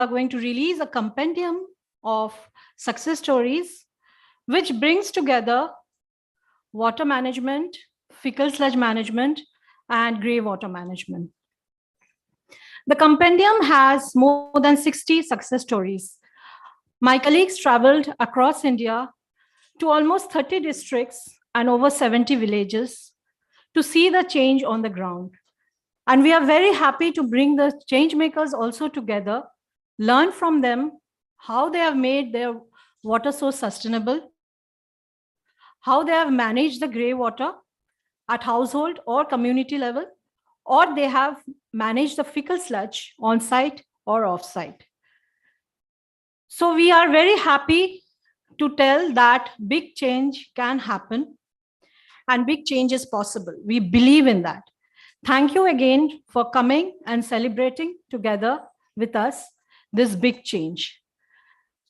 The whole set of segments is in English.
going to release a compendium of success stories, which brings together water management, fecal sludge management, and greywater management. The compendium has more than 60 success stories. My colleagues traveled across India to almost 30 districts and over 70 villages to see the change on the ground. And we are very happy to bring the change makers also together, learn from them how they have made their water source sustainable, how they have managed the grey water at household or community level, or they have managed the fecal sludge on site or off site. So we are very happy to tell that big change can happen and big change is possible. We believe in that. Thank you again for coming and celebrating together with us this big change.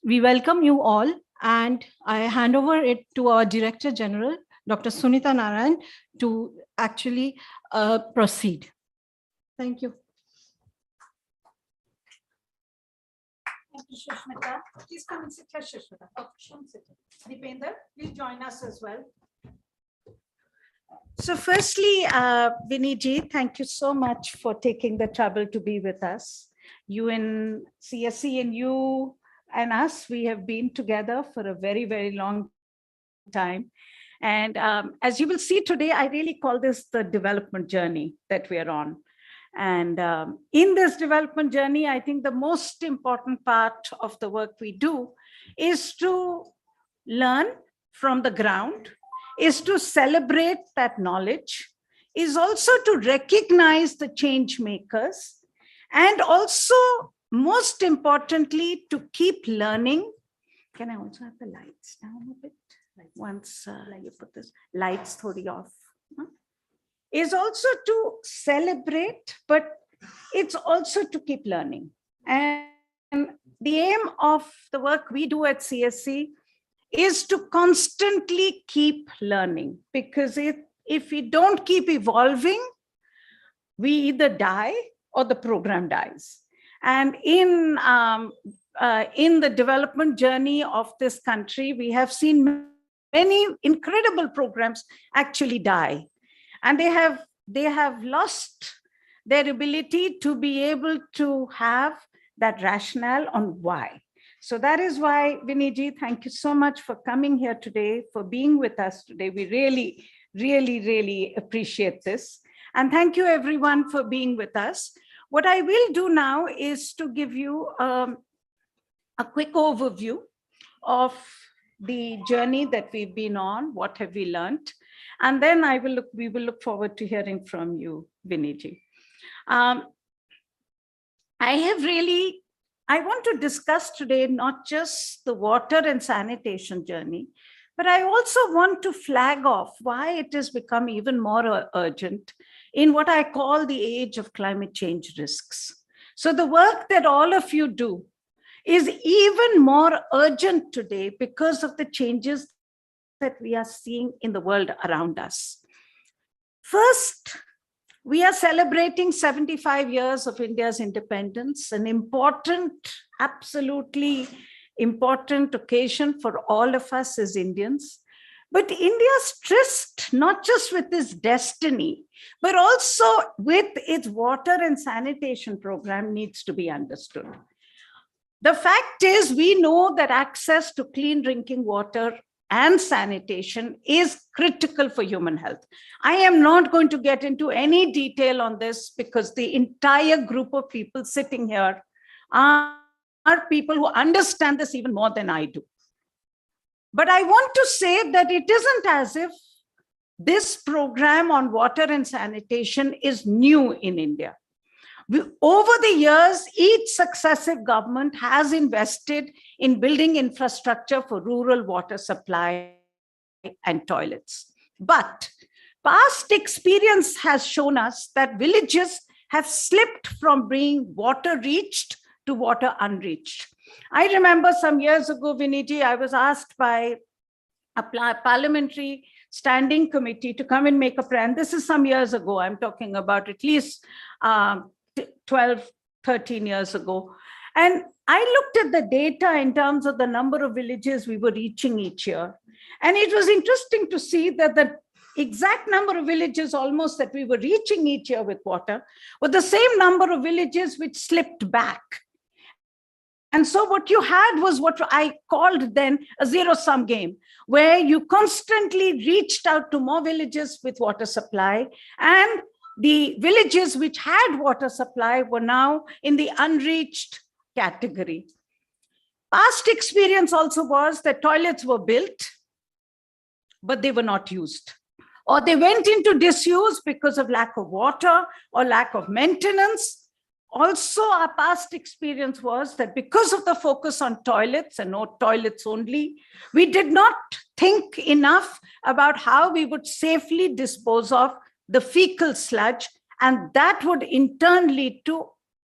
We welcome you all, and I hand over it to our Director General, Dr. Sunita Narayan, to actually proceed. Thank you. Thank you, Shushmita. Please come and sit here, Shushmita. Oh, sit. Deepinder, please join us as well. So firstly, Viniji, thank you so much for taking the trouble to be with us. You and CSE and you and us, we have been together for a very, very long time. And as you will see today, I really call this the development journey that we are on. And in this development journey, I think the most important part of the work we do is to learn from the ground, is to celebrate that knowledge, is also to recognize the change makers, and also, most importantly, to keep learning. Can I also have the lights down a bit? Once you put this lights thodi off. Is also to celebrate, but it's also to keep learning. And the aim of the work we do at CSE is to constantly keep learning, because if we don't keep evolving, we either die or the program dies. And in the development journey of this country, we have seen many incredible programs actually die. And they have lost their ability to be able to have that rationale on why. So that is why, Viniji, thank you so much for coming here today, for being with us today. We really, really, really appreciate this. And thank you everyone for being with us. What I will do now is to give you a quick overview of the journey that we've been on, what have we learned, and then we will look forward to hearing from you, Viniji. I want to discuss today not just the water and sanitation journey, but I also want to flag off why it has become even more urgent in what I call the age of climate change risks. So the work that all of you do is even more urgent today because of the changes that we are seeing in the world around us. First, we are celebrating 75 years of India's independence, an important, absolutely important occasion for all of us as Indians. But India's tryst, not just with its destiny, but also with its water and sanitation program, needs to be understood. The fact is, we know that access to clean drinking water and sanitation is critical for human health. I am not going to get into any detail on this because the entire group of people sitting here are people who understand this even more than I do. But I want to say that it isn't as if this program on water and sanitation is new in India. Over the years, each successive government has invested in building infrastructure for rural water supply and toilets. But past experience has shown us that villages have slipped from being water reached to water unreached. I remember some years ago, Viniji, I was asked by a parliamentary standing committee to come and make a plan. This is some years ago. I'm talking about at least 12, 13 years ago. And I looked at the data in terms of the number of villages we were reaching each year. And it was interesting to see that the exact number of villages almost that we were reaching each year with water were the same number of villages which slipped back. And so what you had was what I called then a zero-sum game, where you constantly reached out to more villages with water supply, and the villages which had water supply were now in the unreached category. Past experience also was that toilets were built, but they were not used, or they went into disuse because of lack of water or lack of maintenance. Also, our past experience was that because of the focus on toilets and not toilets only, we did not think enough about how we would safely dispose of the fecal sludge, and that would in turn lead to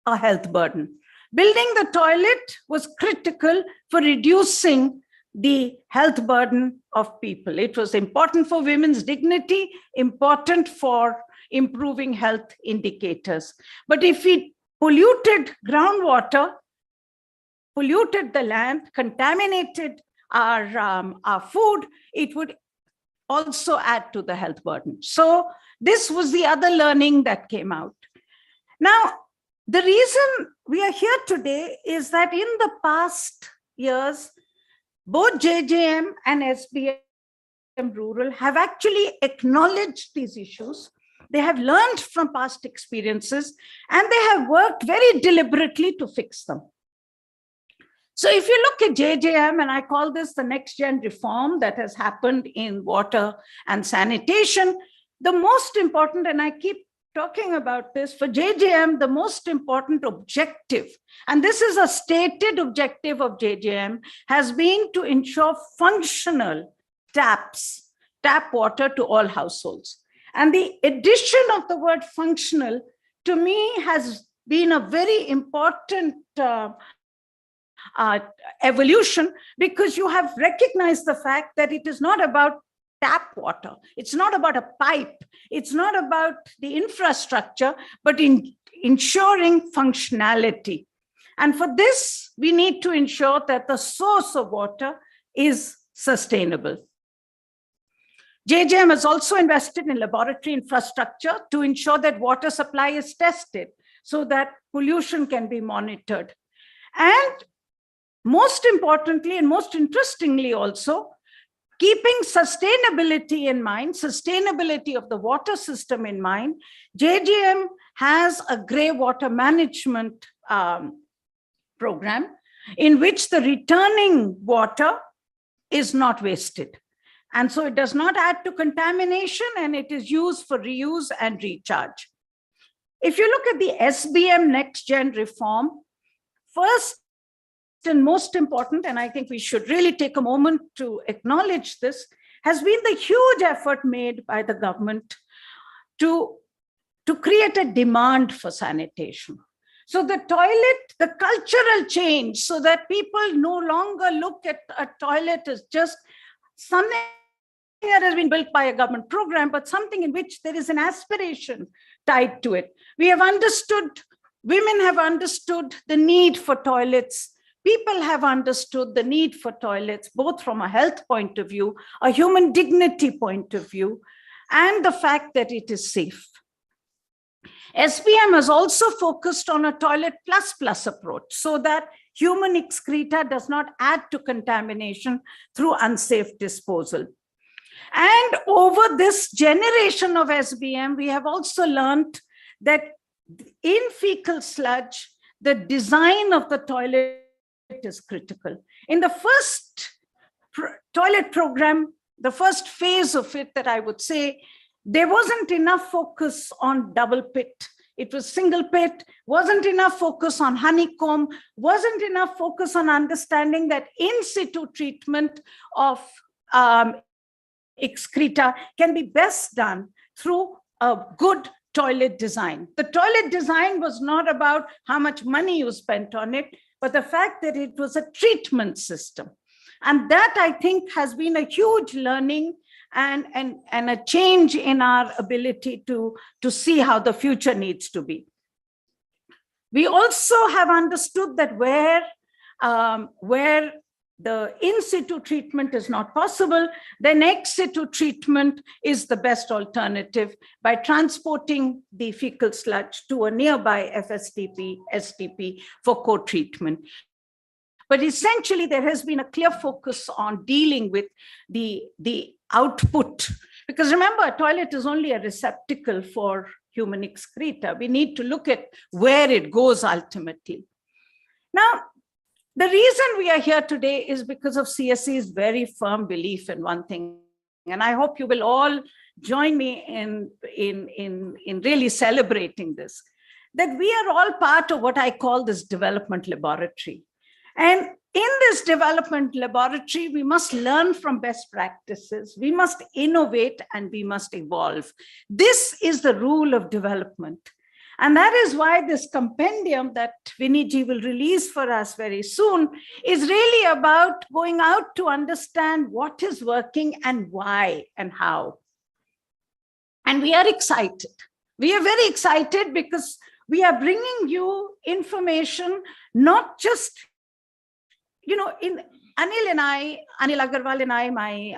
a health burden. Building the toilet was critical for reducing the health burden of people. It was important for women's dignity, important for improving health indicators. But if we polluted groundwater, polluted the land, contaminated our food, it would also add to the health burden. So this was the other learning that came out. Now, the reason we are here today is that in the past years, both JJM and SBM Rural have actually acknowledged these issues. They have learned from past experiences, and they have worked very deliberately to fix them. So if you look at JJM, and I call this the next gen reform that has happened in water and sanitation, the most important, and I keep talking about this, for JJM, the most important objective, and this is a stated objective of JJM, has been to ensure functional tap water to all households. And the addition of the word functional, to me, has been a very important evolution, because you have recognized the fact that it is not about tap water. It's not about a pipe. It's not about the infrastructure, but in ensuring functionality. And for this, we need to ensure that the source of water is sustainable. JJM has also invested in laboratory infrastructure to ensure that water supply is tested so that pollution can be monitored. And most importantly, and most interestingly also, keeping sustainability in mind, sustainability of the water system in mind, JJM has a greywater management program in which the returning water is not wasted. And so it does not add to contamination, and it is used for reuse and recharge. If you look at the SBM Next Gen reform, first and most important, and I think we should really take a moment to acknowledge this, has been the huge effort made by the government to create a demand for sanitation. So the toilet, the cultural change, so that people no longer look at a toilet as just something that has been built by a government program, but something in which there is an aspiration tied to it. We have understood, women have understood the need for toilets. People have understood the need for toilets, both from a health point of view, a human dignity point of view, and the fact that it is safe. SBM has also focused on a toilet plus approach, so that human excreta does not add to contamination through unsafe disposal. And over this generation of SBM, we have also learned that in fecal sludge, the design of the toilet is critical. In the first toilet program, the first phase of it, that I would say, there wasn't enough focus on double pit. It was single pit, wasn't enough focus on honeycomb, wasn't enough focus on understanding that in situ treatment of excreta can be best done through a good toilet design. The toilet design was not about how much money you spent on it, but the fact that it was a treatment system. And that, I think, has been a huge learning and a change in our ability to see how the future needs to be. We also have understood that where the in-situ treatment is not possible, then ex-situ treatment is the best alternative by transporting the fecal sludge to a nearby FSTP, STP for co-treatment. But essentially, there has been a clear focus on dealing with the output. Because remember, a toilet is only a receptacle for human excreta. We need to look at where it goes ultimately. Now, the reason we are here today is because of CSE's very firm belief in one thing. And I hope you will all join me in really celebrating this, that we are all part of what I call this development laboratory. And in this development laboratory, we must learn from best practices, we must innovate, and we must evolve. This is the rule of development. And that is why this compendium that Viniji will release for us very soon is really about going out to understand what is working and why and how. And we are excited. We are very excited because we are bringing you information, not just, in Anil Agarwal and I, my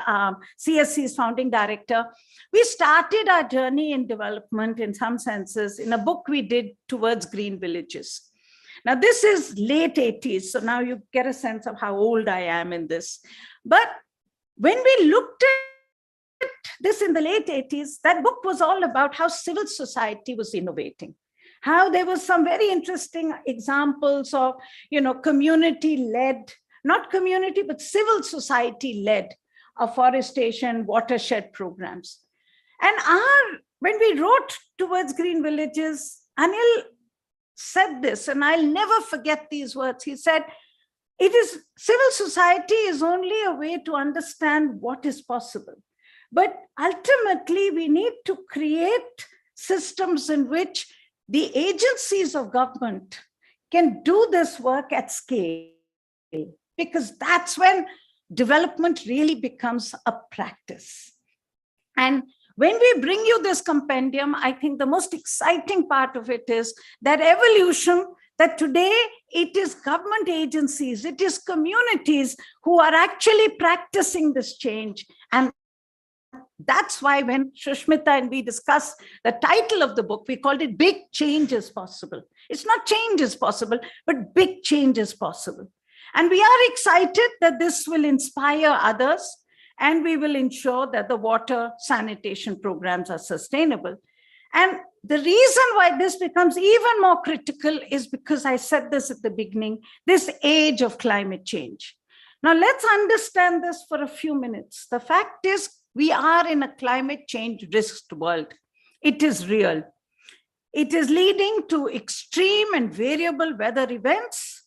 CSC's founding director, we started our journey in development in some senses in a book we did towards green villages. Now, this is late 80s, so now you get a sense of how old I am in this. But when we looked at this in the late 80s, that book was all about how civil society was innovating, how there was some very interesting examples of, community-led, not community, but civil society-led afforestation, watershed programs. And when we wrote towards green villages, Anil said this, and I'll never forget these words. He said, civil society is only a way to understand what is possible. But ultimately, we need to create systems in which the agencies of government can do this work at scale, because that's when development really becomes a practice. And when we bring you this compendium, I think the most exciting part of it is that evolution, that today it is government agencies, it is communities who are actually practicing this change. And that's why when Shushmita and we discussed the title of the book, we called it Big Change is Possible. It's not change is possible, but big change is possible. And we are excited that this will inspire others, and we will ensure that the water sanitation programs are sustainable. And the reason why this becomes even more critical is because I said this at the beginning, this age of climate change. Now let's understand this for a few minutes. The fact is, we are in a climate change risked world. It is real. It is leading to extreme and variable weather events.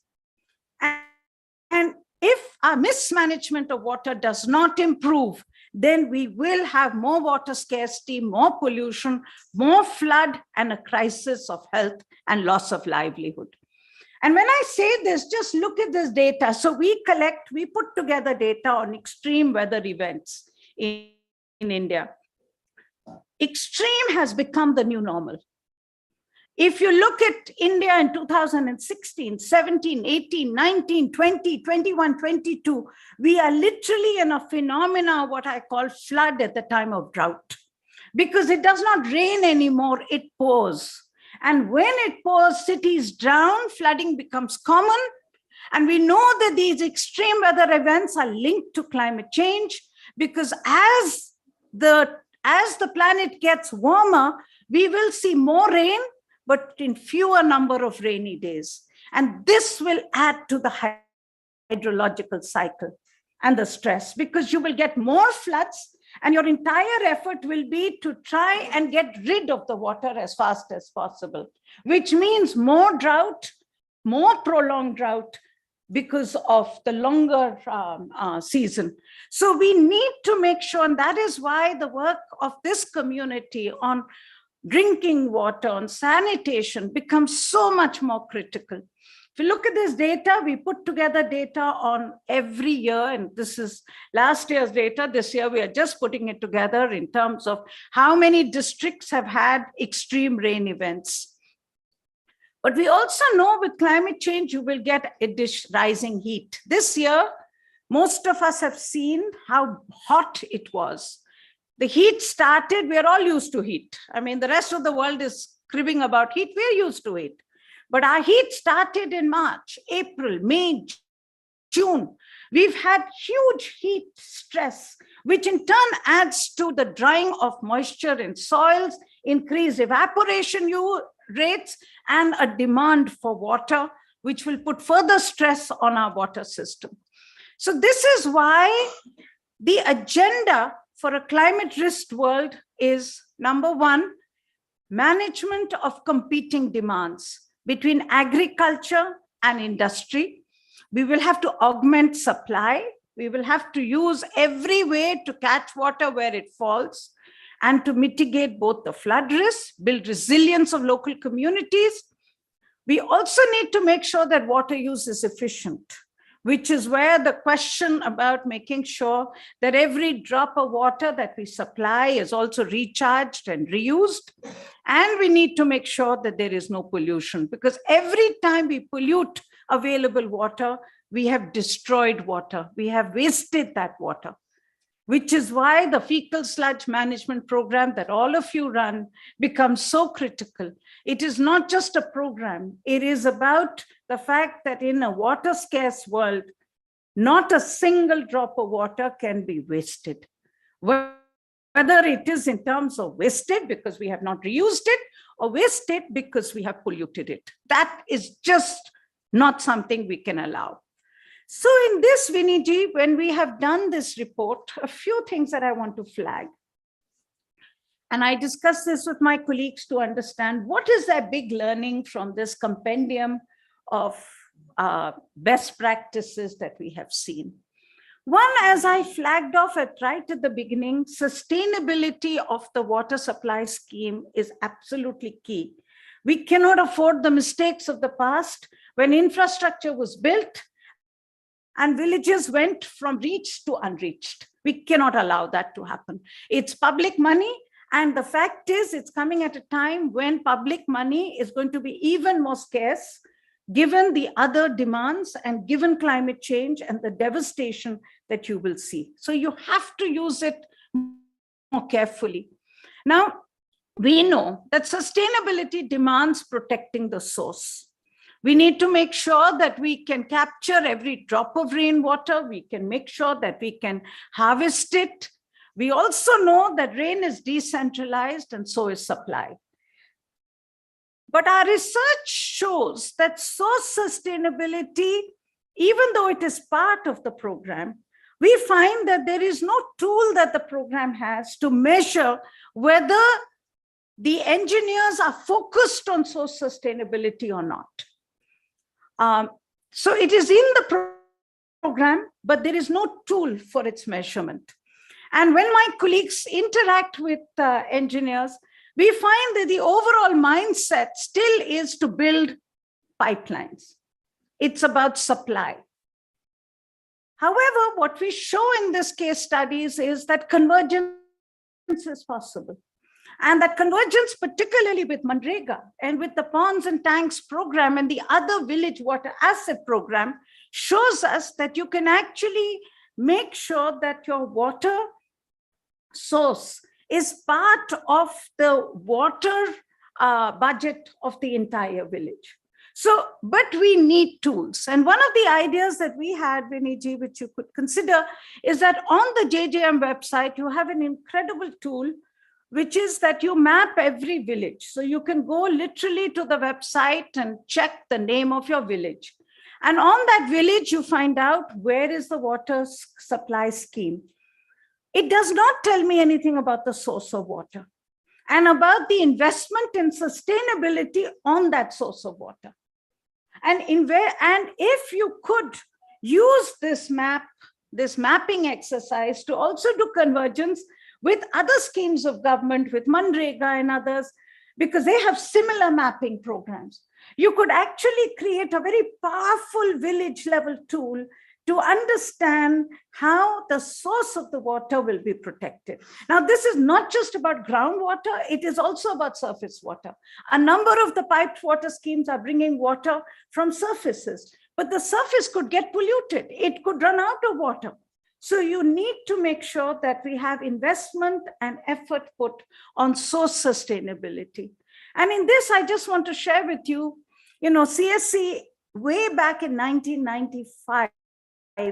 And if our mismanagement of water does not improve, then we will have more water scarcity, more pollution, more flood, and a crisis of health and loss of livelihood. And when I say this, just look at this data. So we put together data on extreme weather events in India. Extreme has become the new normal. If you look at India in 2016, 17, 18, 19, 20, 21, 22, we are literally in a phenomena, what I call flood at the time of drought. Because it does not rain anymore, it pours. And when it pours, cities drown, flooding becomes common. And we know that these extreme weather events are linked to climate change, because as the planet gets warmer, we will see more rain, but in fewer number of rainy days. And this will add to the hydrological cycle and the stress, because you will get more floods, and your entire effort will be to try and get rid of the water as fast as possible, which means more drought, more prolonged drought, because of the longer season. So we need to make sure, and that is why the work of this community on drinking water, on sanitation becomes so much more critical. If you look at this data, we put together data on every year, and this is last year's data. This year, we are just putting it together in terms of how many districts have had extreme rain events. But we also know with climate change, you will get rising heat. This year, most of us have seen how hot it was. The heat started, we're all used to heat. I mean, the rest of the world is cribbing about heat, we're used to it. But our heat started in March, April, May, June. We've had huge heat stress, which in turn adds to the drying of moisture in soils, increased evaporation rates, and a demand for water, which will put further stress on our water system. So this is why the agenda for a climate risk world is, number one, management of competing demands between agriculture and industry. We will have to augment supply. We will have to use every way to catch water where it falls and to mitigate both the flood risk, build resilience of local communities. We also need to make sure that water use is efficient, which is where the question about making sure that every drop of water that we supply is also recharged and reused. And we need to make sure that there is no pollution, because every time we pollute available water, we have destroyed water. We have wasted that water, which is why the fecal sludge management program that all of you run becomes so critical. It is not just a program. It is about the fact that in a water scarce world, not a single drop of water can be wasted. Whether it is in terms of wasted because we have not reused it, or wasted because we have polluted it. That is just not something we can allow. So in this, Viniji, when we have done this report, a few things that I want to flag. And I discussed this with my colleagues to understand what is their big learning from this compendium of best practices that we have seen. One, as I flagged off right at the beginning, sustainability of the water supply scheme is absolutely key. We cannot afford the mistakes of the past when infrastructure was built and villages went from reached to unreached. We cannot allow that to happen. It's public money, and the fact is it's coming at a time when public money is going to be even more scarce, given the other demands and given climate change and the devastation that you will see. So you have to use it more carefully. Now, we know that sustainability demands protecting the source. We need to make sure that we can capture every drop of rainwater. We can make sure that we can harvest it. We also know that rain is decentralized and so is supply. But our research shows that source sustainability, even though it is part of the program, we find that there is no tool that the program has to measure whether the engineers are focused on source sustainability or not. So it is in the program, but there is no tool for its measurement. And when my colleagues interact with engineers, we find that the overall mindset still is to build pipelines. It's about supply. However, what we show in this case studies is that convergence is possible. And that convergence, particularly with Manrega and with the ponds and tanks program and the other village water asset program, shows us that you can actually make sure that your water source is part of the water budget of the entire village. So, but we need tools. And one of the ideas that we had, Viniji, which you could consider, is that on the JJM website, you have an incredible tool, which is that you map every village. So you can go literally to the website and check the name of your village. And on that village, you find out where is the water supply scheme. It does not tell me anything about the source of water and about the investment in sustainability on that source of water. And if you could use this mapping exercise to also do convergence with other schemes of government, with Manrega and others, because they have similar mapping programs, you could actually create a very powerful village level tool to understand how the source of the water will be protected. Now, this is not just about groundwater, it is also about surface water. A number of the piped water schemes are bringing water from surfaces, but the surface could get polluted. It could run out of water. So you need to make sure that we have investment and effort put on source sustainability. And in this, I just want to share with you, CSE way back in 1995,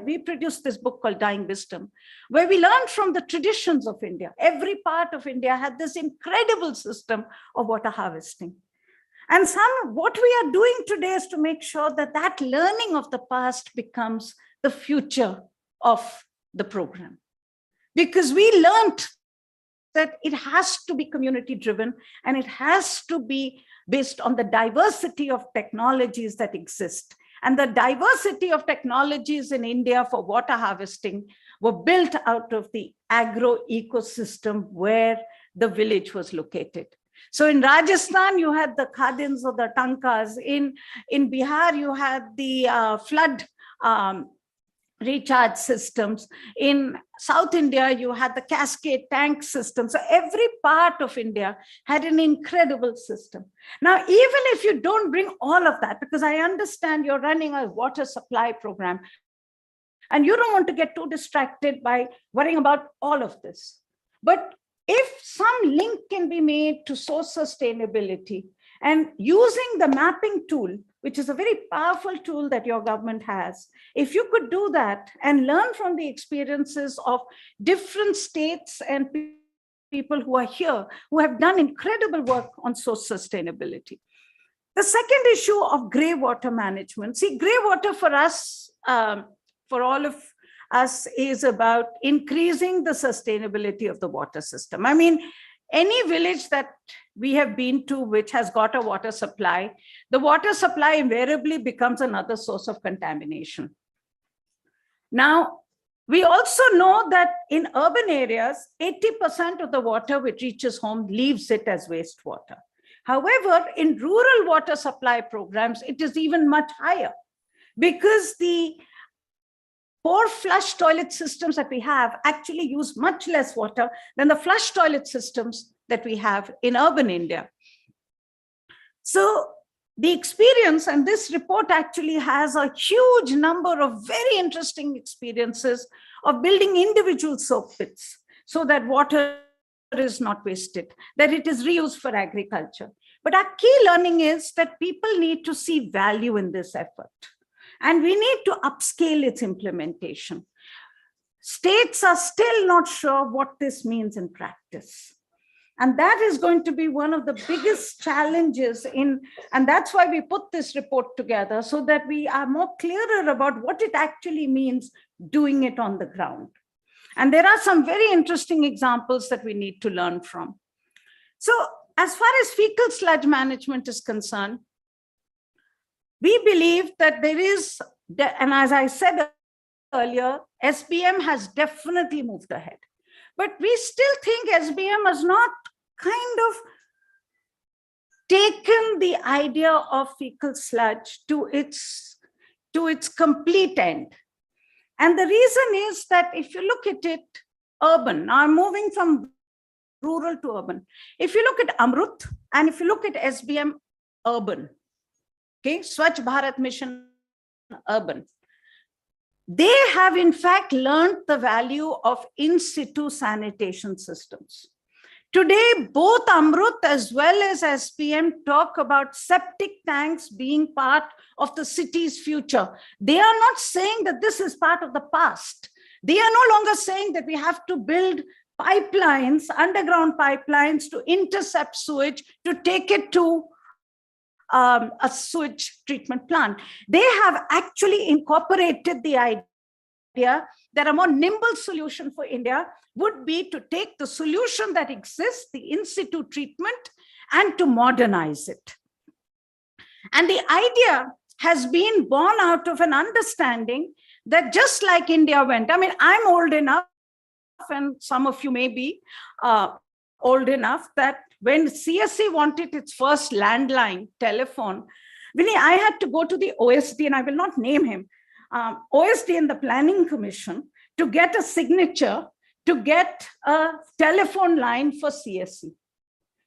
we produced this book called Dying Wisdom, where we learned from the traditions of India. Every part of India had this incredible system of water harvesting. And what we are doing today is to make sure that that learning of the past becomes the future of the program. Because we learned that it has to be community driven and it has to be based on the diversity of technologies that exist. And the diversity of technologies in India for water harvesting were built out of the agro ecosystem where the village was located. So in Rajasthan, you had the khadins or the tankas. In Bihar, you had the flood recharge systems. In South India, you had the cascade tank system. So every part of India had an incredible system. Now, even if you don't bring all of that, because I understand you're running a water supply program, and you don't want to get too distracted by worrying about all of this. But if some link can be made to source sustainability and using the mapping tool, which is a very powerful tool that your government has, if you could do that and learn from the experiences of different states and people who are here, who have done incredible work on source sustainability. The second issue of greywater management. See, greywater for us, for all of us, is about increasing the sustainability of the water system. I mean, any village that we have been to which has got a water supply, the water supply invariably becomes another source of contamination. Now, we also know that in urban areas, 80% of the water which reaches home leaves it as wastewater. However, in rural water supply programs, it is even much higher because the poor flush toilet systems that we have actually use much less water than the flush toilet systems that we have in urban India. So the experience, and this report actually has a huge number of very interesting experiences of building individual soak pits so that water is not wasted, that it is reused for agriculture. But our key learning is that people need to see value in this effort. And we need to upscale its implementation. States are still not sure what this means in practice. And that is going to be one of the biggest challenges and that's why we put this report together, so that we are more clearer about what it actually means doing it on the ground. And there are some very interesting examples that we need to learn from. So as far as fecal sludge management is concerned, we believe that there is, and as I said earlier, SBM has definitely moved ahead. But we still think SBM has not kind of taken the idea of fecal sludge to its complete end. And the reason is that if you look at it, urban, now I'm moving from rural to urban. If you look at Amrut and if you look at SBM urban, okay, Swachh Bharat Mission urban, they have in fact learned the value of in situ sanitation systems. Today, both Amrut as well as SPM talk about septic tanks being part of the city's future. They are not saying that this is part of the past. They are no longer saying that we have to build pipelines, underground pipelines to intercept sewage, to take it to a sewage treatment plant. They have actually incorporated the idea that a more nimble solution for India would be to take the solution that exists, the in situ treatment, and to modernize it. And the idea has been born out of an understanding that just like India went, I mean, I'm old enough, and some of you may be old enough, that when CSE wanted its first landline telephone, Vinny, I had to go to the OSD, and I will not name him. OSD and the Planning Commission to get a signature to get a telephone line for CSE.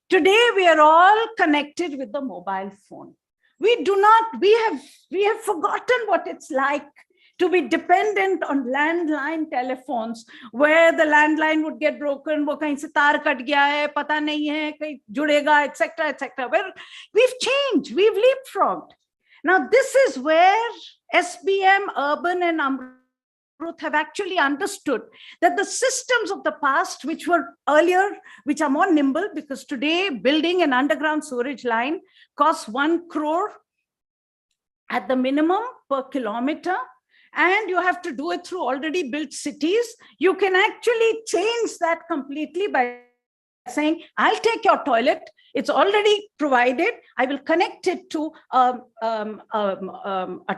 Today, we are all connected with the mobile phone. We have forgotten what it's like to be dependent on landline telephones, where the landline would get broken, wo kahin se taar kat gaya hai, pata nahi hai, kahin judega, etc., etc. Well, we've changed, we've leapfrogged. Now, this is where SBM, Urban, and Amrut have actually understood that the systems of the past, which were earlier, which are more nimble, because today building an underground sewerage line costs 1 crore at the minimum per kilometer, and you have to do it through already built cities. You can actually change that completely by saying, I'll take your toilet, it's already provided, I will connect it to a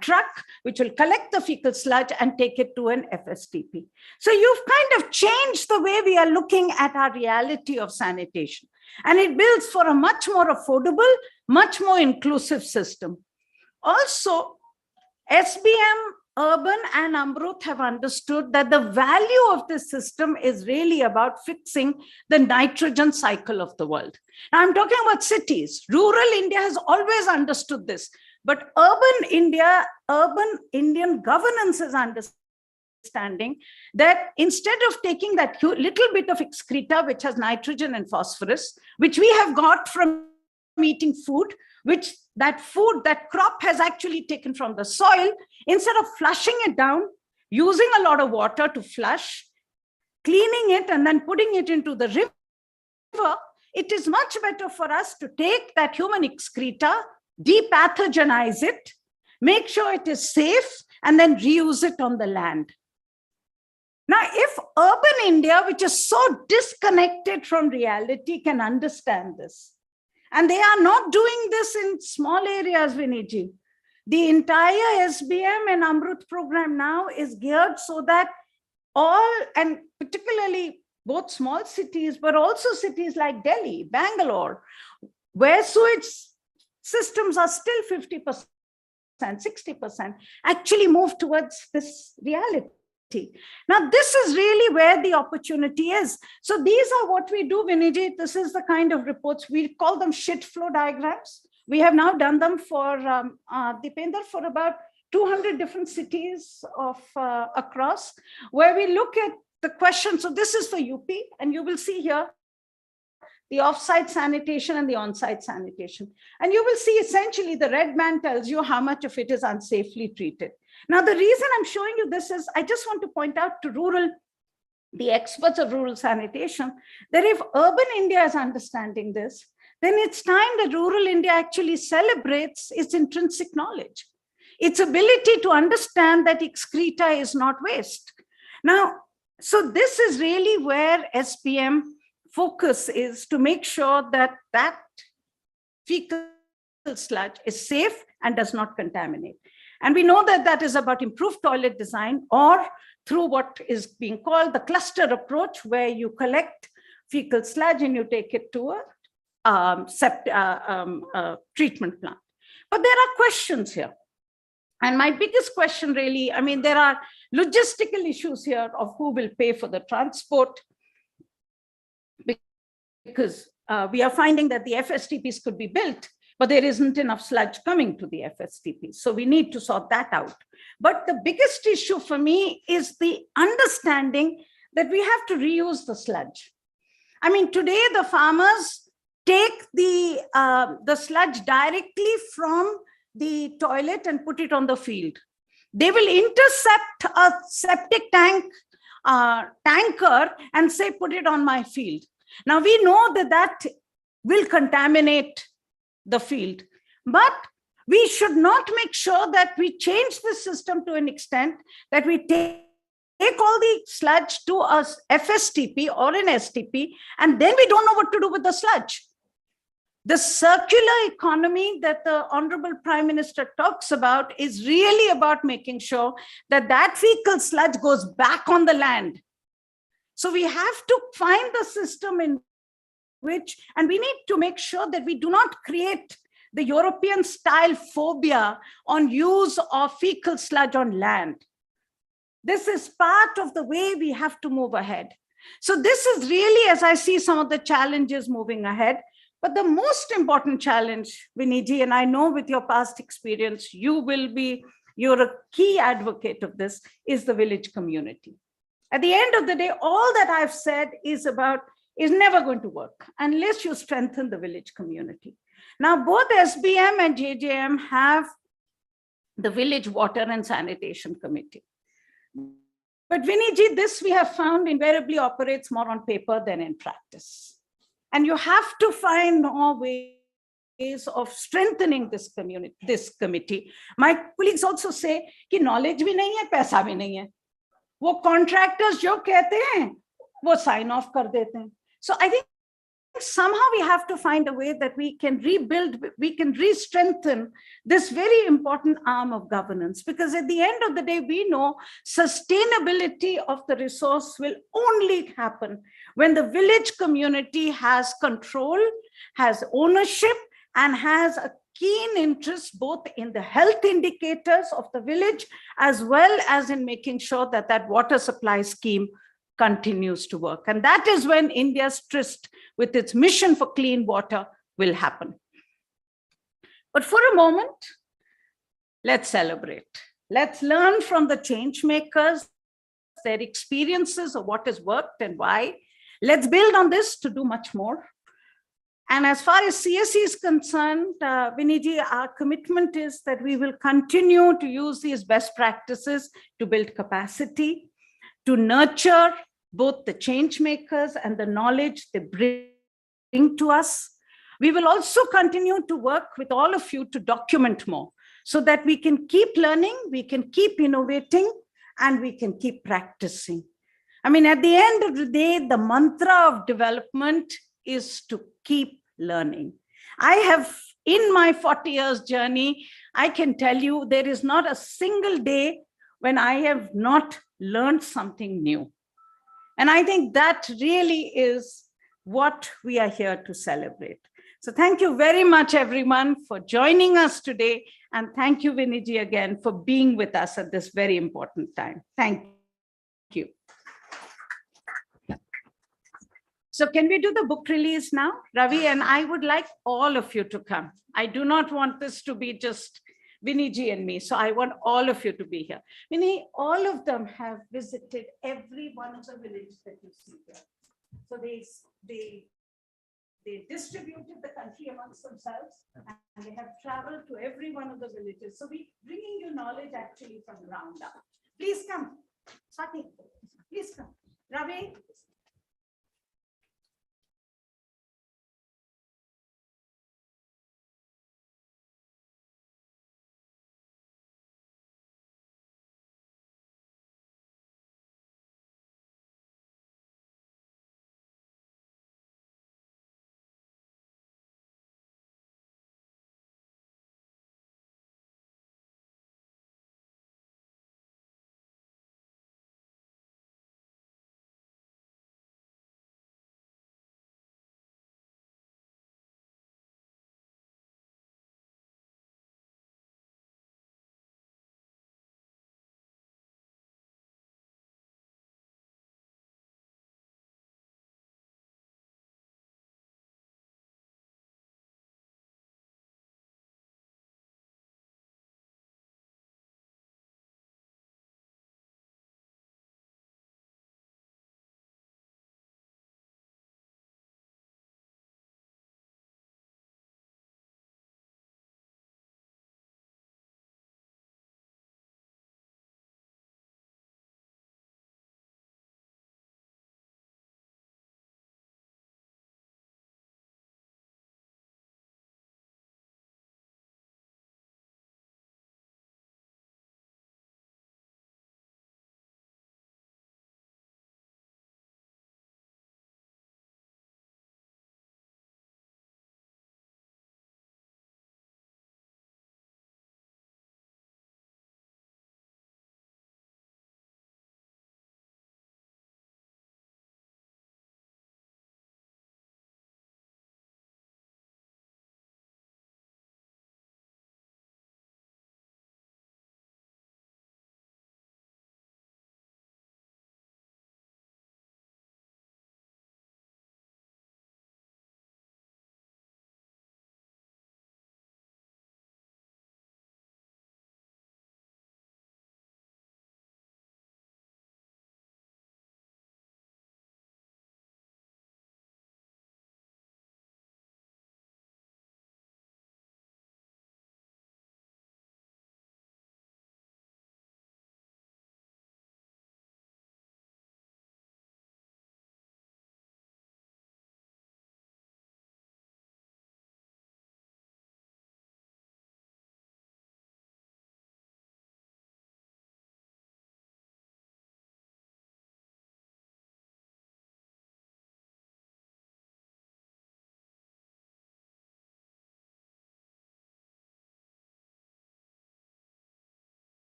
truck which will collect the fecal sludge and take it to an FSTP. So you've kind of changed the way we are looking at our reality of sanitation. And it builds for a much more affordable, much more inclusive system. Also, SBM, Urban, and Amrut have understood that the value of this system is really about fixing the nitrogen cycle of the world. Now, I'm talking about cities. Rural India has always understood this, but urban Indian governance is understanding that instead of taking that little bit of excreta, which has nitrogen and phosphorus, which we have got from eating food, which that crop has actually taken from the soil, instead of flushing it down, using a lot of water to flush, cleaning it, and then putting it into the river, it is much better for us to take that human excreta, depathogenize it, make sure it is safe, and then reuse it on the land. Now, if urban India, which is so disconnected from reality, can understand this, and they are not doing this in small areas, Viniji. The entire SBM and Amrut program now is geared so that all, and particularly both small cities, but also cities like Delhi, Bangalore, where sewage systems are still 50%, 60%, actually move towards this reality. Now, this is really where the opportunity is. So these are what we do, Viniji. This is the kind of reports, we call them shit flow diagrams. We have now done them for Deepinder for about 200 different cities of across, where we look at the question. So this is for UP, and you will see here the offsite sanitation and the onsite sanitation. And you will see essentially the red man tells you how much of it is unsafely treated. Now, the reason I'm showing you this is I just want to point out to the experts of rural sanitation, that if urban India is understanding this, then it's time that rural India actually celebrates its intrinsic knowledge, its ability to understand that excreta is not waste. Now, so this is really where SBM focus is, to make sure that that fecal sludge is safe and does not contaminate. And we know that that is about improved toilet design, or through what is being called the cluster approach, where you collect fecal sludge and you take it to a treatment plant. But there are questions here. And my biggest question really, I mean, there are logistical issues here of who will pay for the transport, because we are finding that the FSTPs could be built, but there isn't enough sludge coming to the FSTPs. So we need to sort that out. But the biggest issue for me is the understanding that we have to reuse the sludge. I mean, today the farmers take the sludge directly from the toilet and put it on the field. They will intercept a septic tanker and say, put it on my field. Now, we know that that will contaminate the field, but we should not make sure that we change the system to an extent that we take all the sludge to a FSTP or an STP, and then we don't know what to do with the sludge. The circular economy that the Honorable Prime Minister talks about is really about making sure that that fecal sludge goes back on the land. So we have to find the system in which, and we need to make sure that we do not create the European style phobia on use of fecal sludge on land. This is part of the way we have to move ahead. So this is really, as I see some of the challenges moving ahead, but the most important challenge, Viniji, and I know with your past experience, you're a key advocate of this, is the village community. At the end of the day, all that I've said is never going to work unless you strengthen the village community. Now, both SBM and JJM have the Village Water and Sanitation Committee. But Viniji, this we have found invariably operates more on paper than in practice. And you have to find more ways of strengthening this committee. My colleagues also say कि knowledge भी नहीं है, पैसा भी नहीं है. वो contractors जो कहते हैं, वो sign off कर देते हैं. So I think somehow we have to find a way that we can rebuild, we can re-strengthen this very important arm of governance, because at the end of the day, we know sustainability of the resource will only happen when the village community has control, has ownership, and has a keen interest both in the health indicators of the village, as well as in making sure that that water supply scheme continues to work. And that is when India's tryst with its mission for clean water will happen. But for a moment, let's celebrate. Let's learn from the change makers, their experiences of what has worked and why. Let's build on this to do much more. And as far as CSE is concerned, Viniji, our commitment is that we will continue to use these best practices to build capacity, to nurture both the change makers and the knowledge they bring to us. We will also continue to work with all of you to document more so that we can keep learning, we can keep innovating, and we can keep practicing. I mean, at the end of the day, the mantra of development is to keep learning. I have, in my 40 years journey, I can tell you there is not a single day when I have not learned something new. And I think that really is what we are here to celebrate. So thank you very much, everyone, for joining us today. And thank you, Viniji, again, for being with us at this very important time. Thank you. So can we do the book release now, Ravi? And I would like all of you to come. I do not want this to be just Viniji and me. So I want all of you to be here. Vinny, all of them have visited every one of the villages that you see here. So they distributed the country amongst themselves, and they have traveled to every one of the villages. So we bringing you knowledge actually from the ground up. Please come. Swati, please come. Ravi.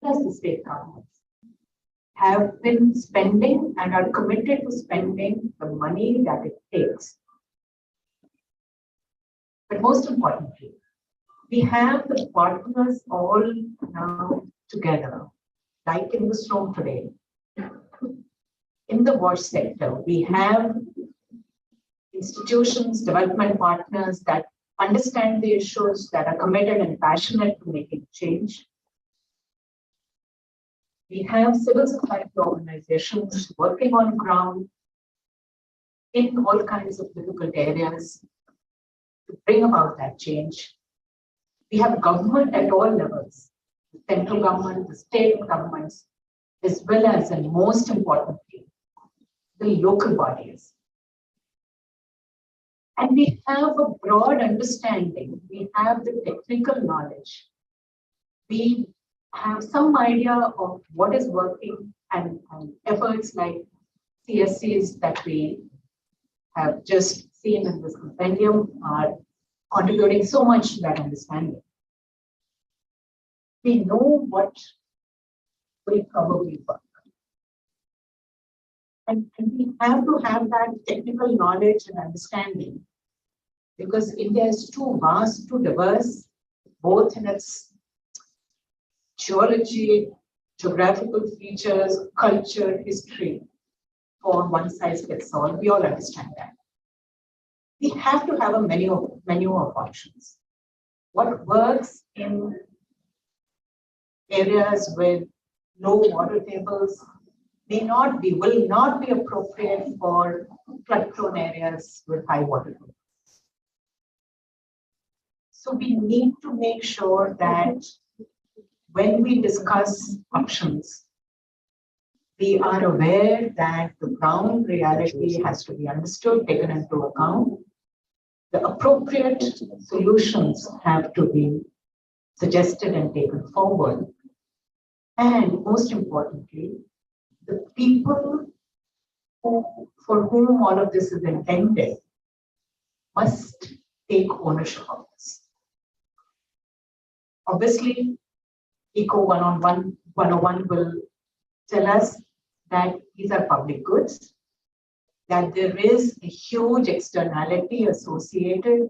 plus the state governments, have been spending and are committed to spending the money that it takes. But most importantly, we have the partners all now together, like in this room today. In the wash sector, we have institutions, development partners that understand the issues, that are committed and passionate to making change. We have civil society organizations working on ground in all kinds of difficult areas to bring about that change. We have government at all levels, the central government, the state governments, as well as, and most importantly, the local bodies. And we have a broad understanding. We have the technical knowledge. We have some idea of what is working, and efforts like CSEs that we have just seen in this compendium are contributing so much to that understanding. We know what will probably work. And we have to have that technical knowledge and understanding, because India is too vast, too diverse, both in its geology, geographical features, culture, history, for one size fits all. We all understand that. We have to have a menu of options. What works in areas with low water tables will not be appropriate for flood-prone areas with high water tables. So we need to make sure that when we discuss options, we are aware that the ground reality has to be understood, taken into account. The appropriate solutions have to be suggested and taken forward. And most importantly, the people for whom all of this is intended must take ownership of this. Obviously, Eco 101 will tell us that these are public goods, that there is a huge externality associated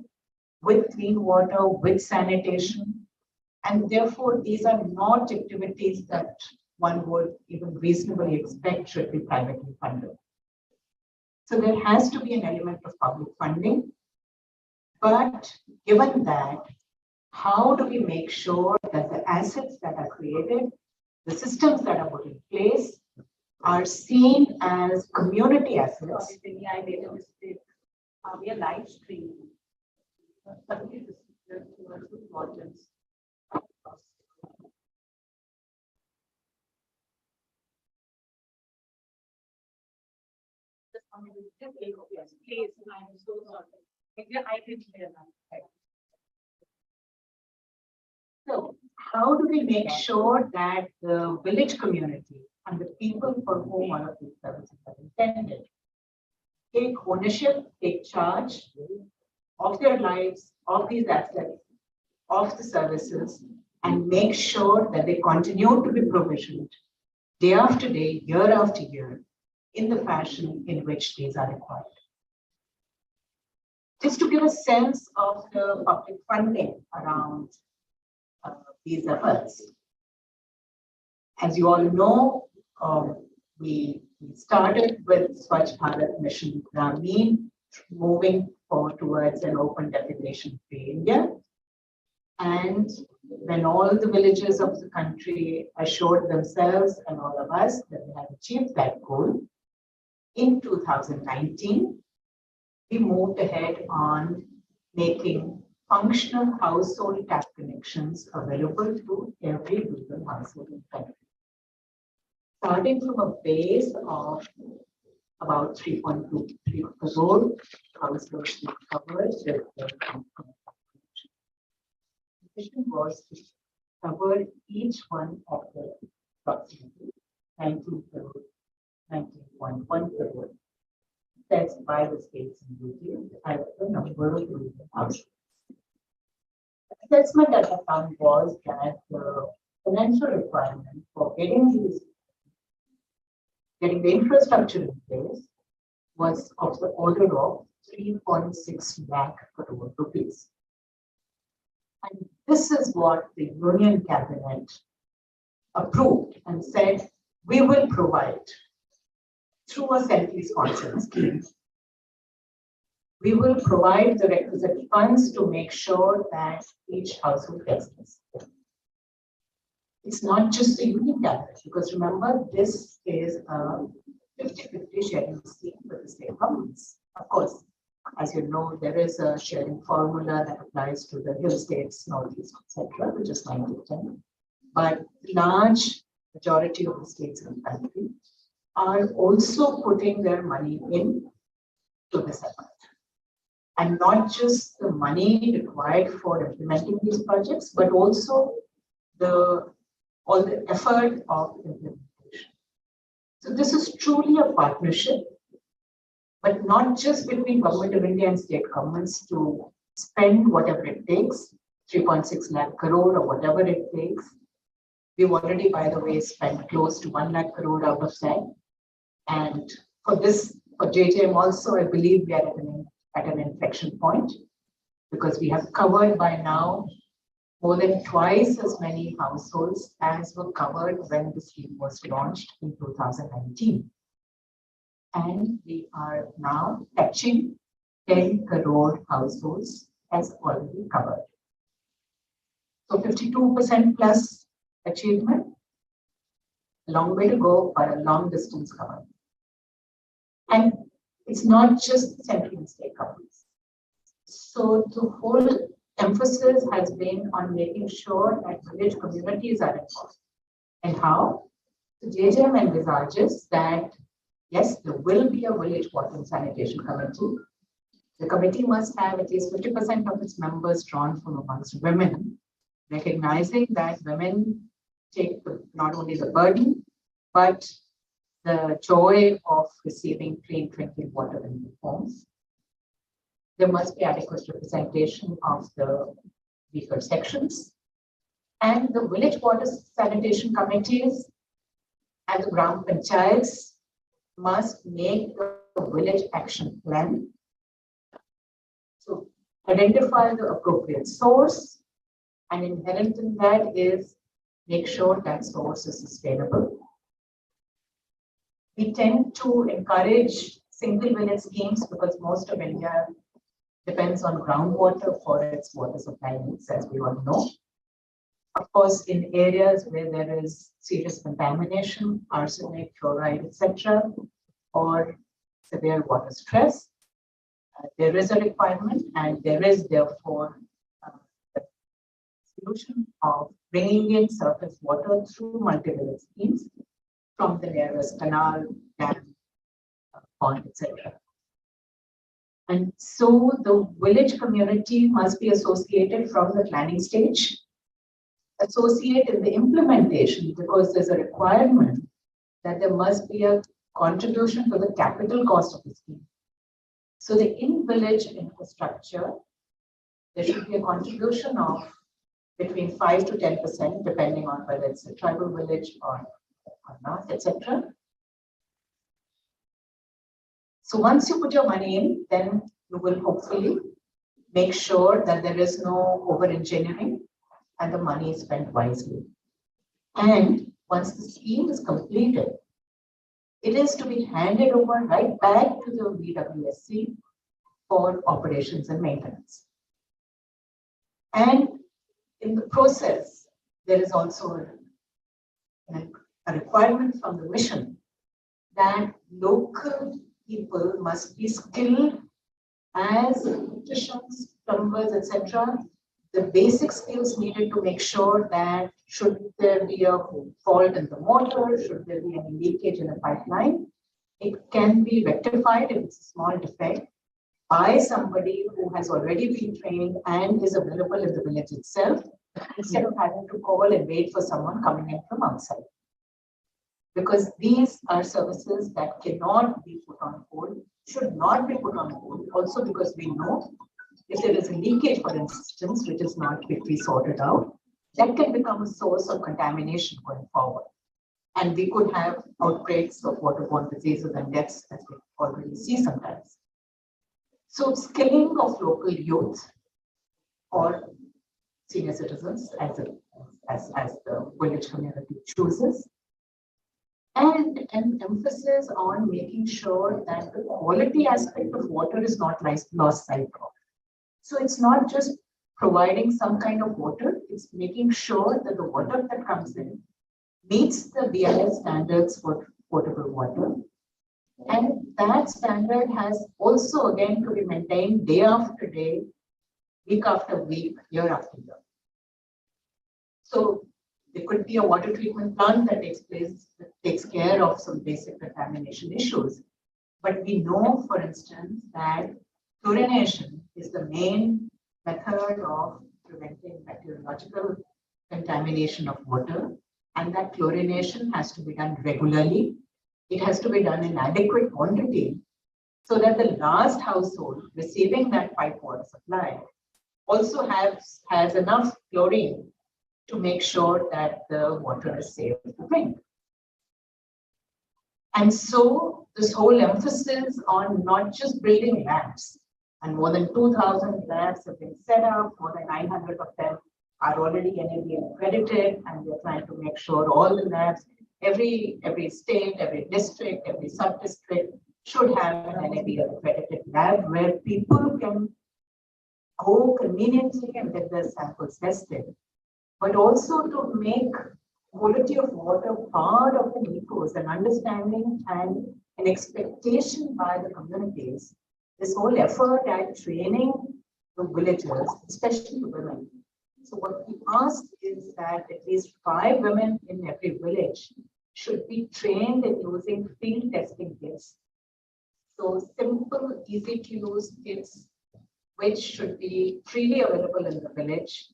with clean water, with sanitation, and therefore these are not activities that one would even reasonably expect should be privately funded. So there has to be an element of public funding, but given that, how do we make sure that the assets that are created, the systems that are put in place, are seen as community assets? We are live streaming. Yes, please. I'm so sorry. I didn't hear that. So how do we make sure that the village community and the people for whom all of these services are intended take ownership, take charge of their lives, of these assets, of the services, and make sure that they continue to be provisioned day after day, year after year, in the fashion in which these are required. Just to give a sense of the public funding around these efforts. As you all know, we started with Swachh Bharat Mission Grameen, moving forward towards an open defecation-free India. And when all the villages of the country assured themselves and all of us that they have achieved that goal, in 2019, we moved ahead on making functional household tap connections available to every rural household in the country. Starting from a base of about 3.23 crore households covered with the connection. The mission was to cover each one of the approximately 19 crore, 19.1 crore sets by the states and UTs as the number of rural households. Assessment at the time was that the financial requirement for getting the infrastructure in place was of the order of 3.6 lakh crore rupees. And this is what the Union Cabinet approved and said, we will provide through a centrally sponsored scheme. We will provide the requisite funds to make sure that each household gets this. It's not just the Union Cabinet, because remember, this is a 50-50 sharing scheme with the state governments. Of course, as you know, there is a sharing formula that applies to the hill states, northeast, etc., which is 90-10. But the large majority of the states in the country are also putting their money in to this effort. And not just the money required for implementing these projects, but also all the effort of implementation. So this is truly a partnership, but not just between Government of India and state governments to spend whatever it takes, 3.6 lakh crore or whatever it takes. We've already, by the way, spent close to 1 lakh crore out of that. And for JJM also, I believe we are at an inflection point, because we have covered by now more than twice as many households as were covered when the scheme was launched in 2019. And we are now touching 10 crore households as already covered. So 52% plus achievement, a long way to go, but a long distance covered. And it's not just central and state governments. So the whole emphasis has been on making sure that village communities are involved. And how? The JJM envisages that, yes, there will be a village water and sanitation committee. The committee must have at least 50% of its members drawn from amongst women, recognizing that women take not only the burden, but the joy of receiving clean drinking water in the homes. There must be adequate representation of the weaker sections. And the village water sanitation committees and the gram panchayats must make a village action plan. So identify the appropriate source, and inherent in that is make sure that source is sustainable. We tend to encourage single village schemes because most of India depends on groundwater for its water supply needs, as we all know. Of course, in areas where there is serious contamination, arsenic, fluoride, etc., or severe water stress, there is a requirement, and there is therefore the solution of bringing in surface water through multi-village schemes from the nearest canal, dam, pond, etc. And so the village community must be associated from the planning stage, associate in the implementation, because there's a requirement that there must be a contribution to the capital cost of the scheme. So the in-village infrastructure, there should be a contribution of between 5 to 10%, depending on whether it's a tribal village or not, etc. So once you put your money in, then you will hopefully make sure that there is no over-engineering and the money is spent wisely. And once the scheme is completed, it is to be handed over right back to the VWSC for operations and maintenance. And in the process, there is also a requirement from the mission that local people must be skilled as electricians, plumbers, etc. The basic skills needed to make sure that should there be a fault in the motor, should there be any leakage in a pipeline, it can be rectified if it's a small defect by somebody who has already been trained and is available in the village itself, instead of having to call and wait for someone coming in from outside. Because these are services that cannot be put on hold, should not be put on hold, also because we know if there is a leakage, for instance, which is not quickly sorted out, that can become a source of contamination going forward. And we could have outbreaks of waterborne diseases and deaths, as we already see sometimes. So skilling of local youth or senior citizens as the village community chooses, and an emphasis on making sure that the quality aspect of water is not lost sight of. So it's not just providing some kind of water, it's making sure that the water that comes in meets the BIS standards for potable water. And that standard has also again to be maintained day after day, week after week, year after year. So there could be a water treatment plant that takes care of some basic contamination issues. But we know, for instance, that chlorination is the main method of preventing bacteriological contamination of water, and that chlorination has to be done regularly. It has to be done in adequate quantity so that the last household receiving that pipe water supply also has enough chlorine to make sure that the water is safe to drink. And so this whole emphasis on not just building labs, and more than 2,000 labs have been set up, more than 900 of them are already NABL accredited, and we're trying to make sure all the labs, every state, every district, every sub-district should have an NABL accredited lab where people can go conveniently and get their samples tested, but also to make quality of water part of the ethos and understanding and an expectation by the communities. This whole effort at training the villagers, especially women. So what we ask is that at least 5 women in every village should be trained in using field testing kits. So simple, easy to use kits, which should be freely available in the village,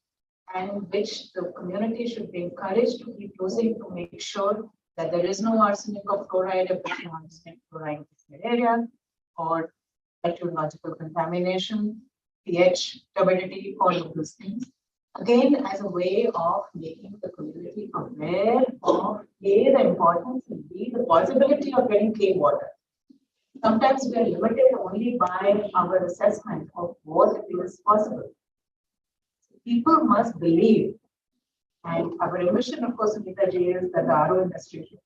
and which the community should be encouraged to keep using to make sure that there is no arsenic or fluoride if there's no arsenic fluoride in the area, or bacteriological contamination, pH, turbidity, all of those things. Again, as a way of making the community aware of A, the importance, and B, the possibility of getting clean water. Sometimes we are limited only by our assessment of what is possible. People must believe, and our ambition, of course, Sunita ji, is that the RO industry should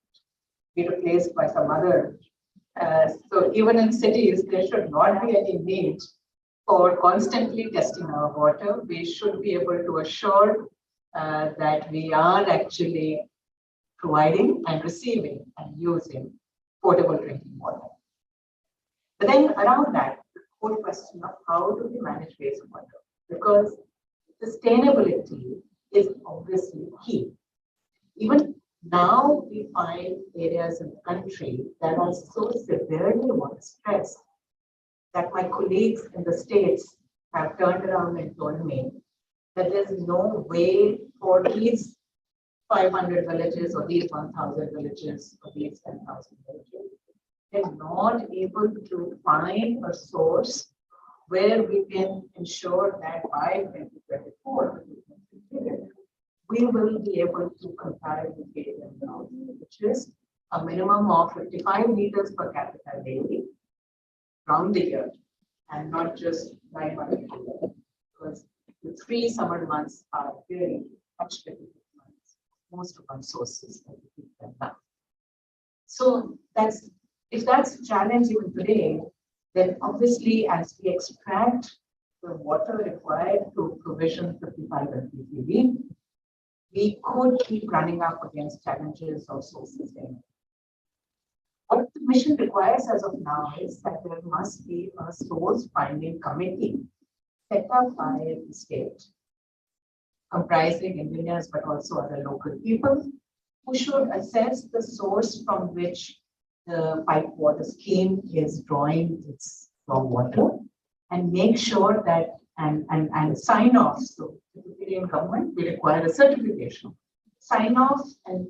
be replaced by some other. So even in cities, there should not be any need for constantly testing our water. We should be able to assure that we are actually providing and receiving and using potable drinking water. But then around that, the whole question of how do we manage wastewater? Because sustainability is obviously key. Even now, we find areas in the country that are so severely water stressed that my colleagues in the states have turned around and told me that there's no way for these 500 villages or these 1,000 villages or these 10,000 villages, they're not able to find a source where we can ensure that by 2024, we will be able to comply with the which is a minimum of 55 liters per capita daily from the year, and not just 900 liters, because the 3 summer months are very much difficult months. Most of our sources are different now. So if that's a challenge even today, then obviously as we extract the water required to provision 55 MPPV, we could keep running up against challenges of source sustainability. What the mission requires as of now is that there must be a source finding committee set up by the state, comprising engineers but also other local people, who should assess the source from which the pipe water scheme is drawing its raw water, and make sure that and sign off. So the Indian government will require a certification, sign off and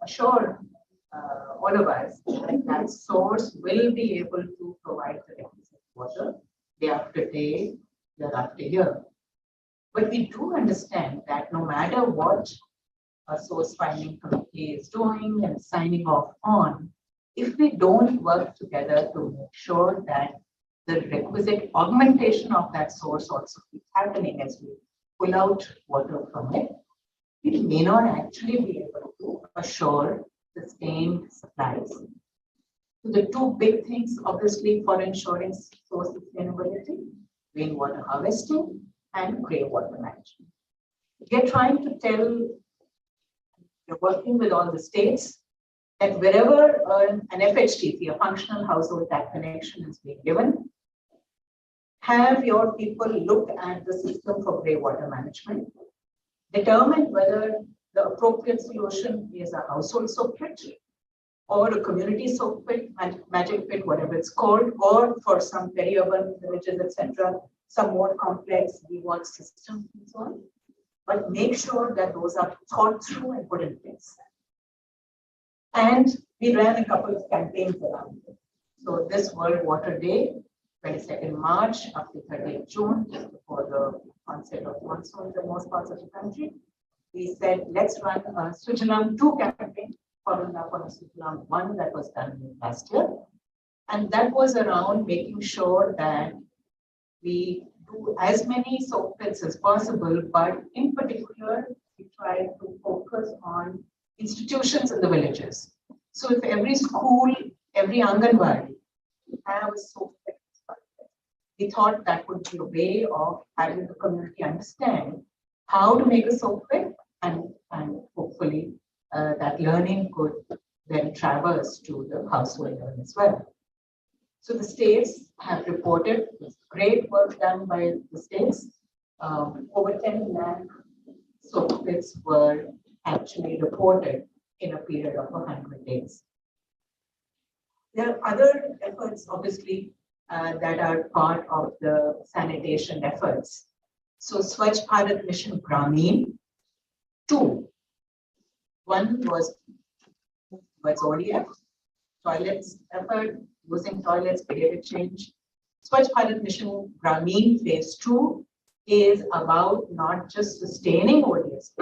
assure all of us that that source will be able to provide the requisite water day after day, year after year. But we do understand that no matter what a source finding committee is doing and signing off on, if we don't work together to make sure that the requisite augmentation of that source also keeps happening as we pull out water from it, we may not actually be able to assure sustained supplies. So the two big things, obviously, for ensuring source sustainability, rainwater harvesting and greywater management. We are trying to tell, we're working with all the states that wherever an FHTP, a functional household tap connection, is being given, have your people look at the system for greywater management, determine whether the appropriate solution is a household soak pit or a community soak pit, magic pit, whatever it's called, or for some peri-urban villages, etc., some more complex DWAT systems and so on. But make sure that those are thought through and put in place. And we ran a couple of campaigns around it. So this World Water Day, 22nd March up to 30th June, just before the onset of monsoon in most parts of the country, we said, let's run a Switzerland 2 campaign, following up on a Switzerland 1 that was done last year. And that was around making sure that we do as many soak pits as possible, but in particular, we try to focus on institutions in the villages. So if every school, every Anganwadi have a soak pit, we thought that would be a way of having the community understand how to make a soak pit, and hopefully that learning could then traverse to the household level as well. So the states have reported great work done by the states. Over 10 lakh soak pits were actually reported in a period of 100 days. There are other efforts, obviously, that are part of the sanitation efforts. So Swachh Bharat Mission Gramin 2. One was ODF, toilets effort, using toilets, behavior change. Swachh Bharat Mission Gramin Phase 2 is about not just sustaining ODS,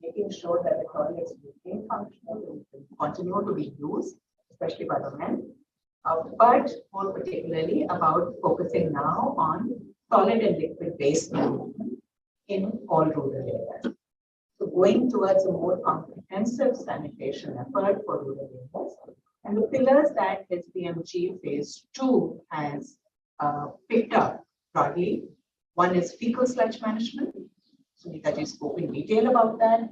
making sure that the toilets remain functional and continue to be used, especially by the men, but more particularly about focusing now on solid and liquid waste management in all rural areas. So going towards a more comprehensive sanitation effort for rural areas. And the pillars that SBMG Phase 2 has picked up broadly. One is fecal sludge management. Sunita spoke in detail about that.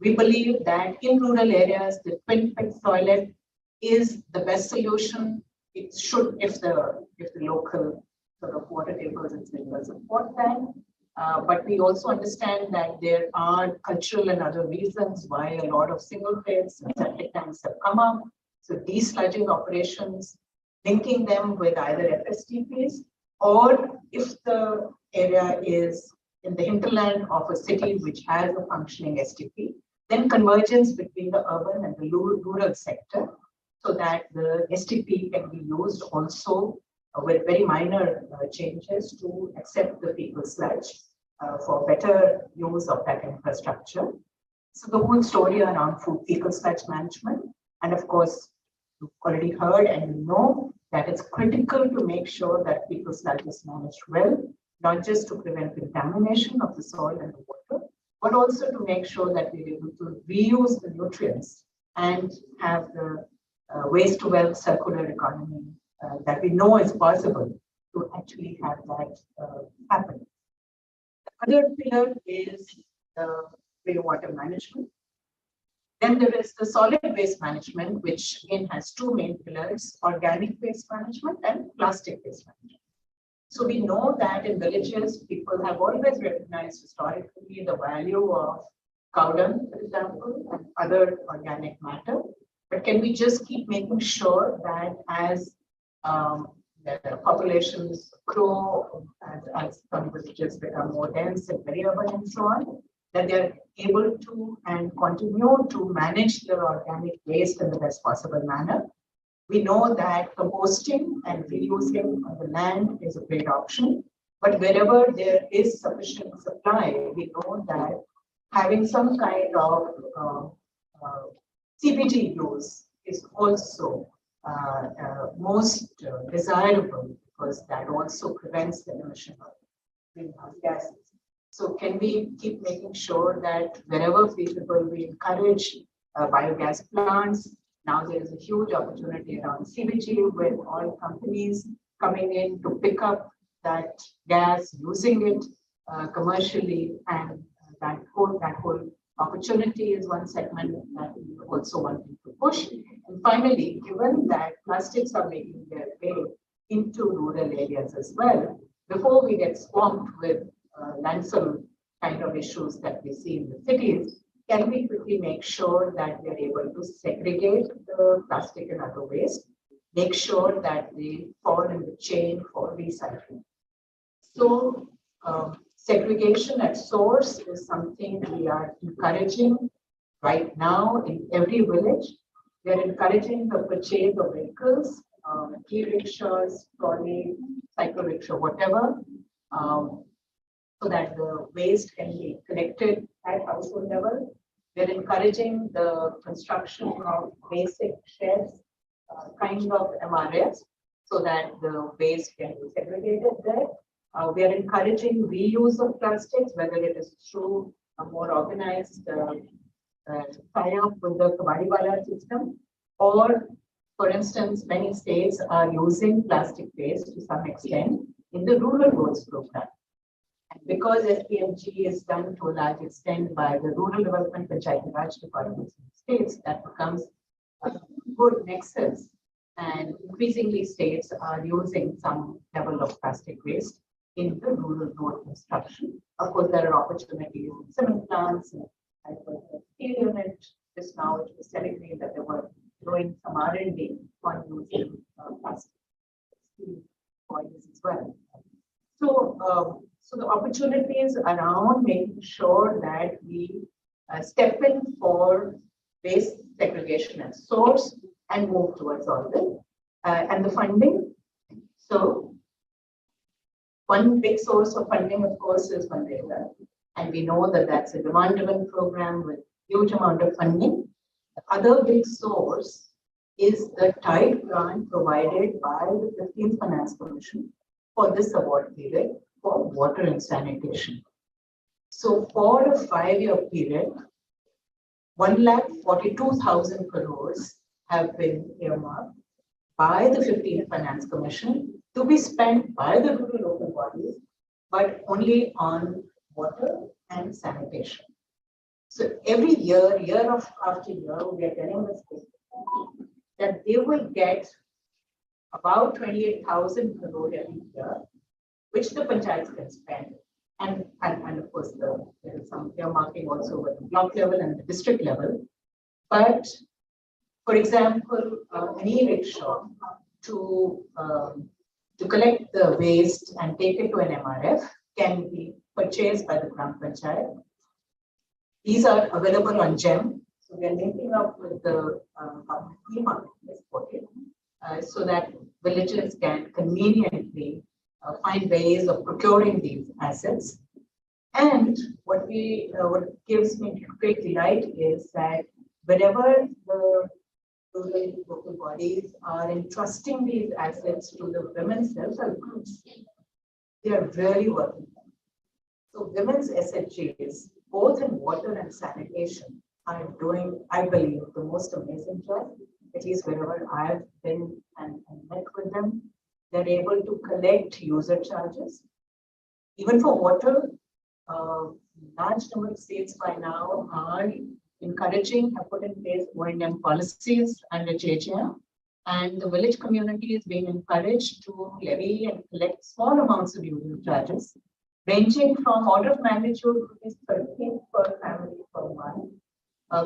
We believe that in rural areas, the twin pit toilet is the best solution. It should, if the local sort of water tables and sewers support that. But we also understand that there are cultural and other reasons why a lot of single pits and septic tanks have come up. So desludging operations, linking them with either FSTPs, or if the area is in the hinterland of a city which has a functioning STP, then convergence between the urban and the rural sector, so that the STP can be used also with very minor changes to accept the fecal sludge for better use of that infrastructure. So the whole story around fecal sludge management, and of course, you've already heard and you know that it's critical to make sure that fecal sludge is managed well, not just to prevent contamination of the soil and the water, but also to make sure that we're able to reuse the nutrients and have the waste to wealth circular economy that we know is possible to actually have that happen. The other pillar is the greywater management. Then there is the solid waste management, which again has two main pillars: organic waste management and plastic waste management. So we know that in villages, people have always recognized historically the value of cow dung, for example, and other organic matter. But can we just keep making sure that as the populations grow, as some villages become more dense and very urban and so on, that they're able to and continue to manage their organic waste in the best possible manner? We know that composting and reusing on the land is a great option, But wherever there is sufficient supply, we know that having some kind of CBG use is also most desirable, because that also prevents the emission of greenhouse gases. So can we keep making sure that wherever feasible, we encourage biogas plants? Now there is a huge opportunity around CBG with oil companies coming in to pick up that gas, using it commercially, and that whole opportunity is one segment that we also wanting to push. And finally, given that plastics are making their way into rural areas as well, before we get swamped with landfill kind of issues that we see in the cities, can we quickly make sure that we are able to segregate the plastic and other waste, make sure that they fall in the chain for recycling? So segregation at source is something we are encouraging right now in every village. We are encouraging the purchase of vehicles, e-rickshaws, trolley, cycle rickshaw, whatever, so that the waste can be collected at household level. We are encouraging the construction of basic sheds, kind of MRFs, so that the waste can be segregated there. We are encouraging reuse of plastics, whether it is through a more organized tie-up with the Kabadiwala system, or, for instance, many states are using plastic waste to some extent in the rural roads program. And because SPMG is done to a large extent by the Rural Development Panchayati Raj departments in states, that becomes a good nexus. And increasingly, states are using some level of plastic waste in the rural road construction. Of course, there are opportunities in cement plants, and I was a steel unit just now, which was telling me that they were doing some R&D on using plastic steel oils as well. So the opportunities around making sure that we step in for waste segregation at source and move towards all this, and the funding. So one big source of funding, of course, is Mandela, and we know that that's a demand-driven program with huge amount of funding. The other big source is the TIDE grant provided by the 15th Finance Commission for this award period for water and sanitation. So for a 5-year period, 1,42,000 crores have been earmarked by the 15th Finance Commission to be spent by the rural local bodies, but only on water and sanitation. So every year, after year, we are telling the state that they will get about 28,000 crore every year, which the panchayats can spend. And of course, there is some earmarking also at the block level and the district level. But for example, an e-rickshaw to collect the waste and take it to an MRF can be purchased by the Gram Panchayat. These are available on GEM. So we are linking up with the e-marketplace portal so that villages can conveniently find ways of procuring these assets. And what gives me great delight is that whenever the rural local bodies are entrusting these assets to the women's self-help groups, they are really working. So women's SHGs, both in water and sanitation, are doing, I believe, the most amazing job. At least wherever I've been and met with them, they're able to collect user charges. Even for water, large number of states by now are encouraging, have put in place O&M policies under JJM, and the village community is being encouraged to levy and collect small amounts of user charges, ranging from order of magnitude rupees 13 per family per month,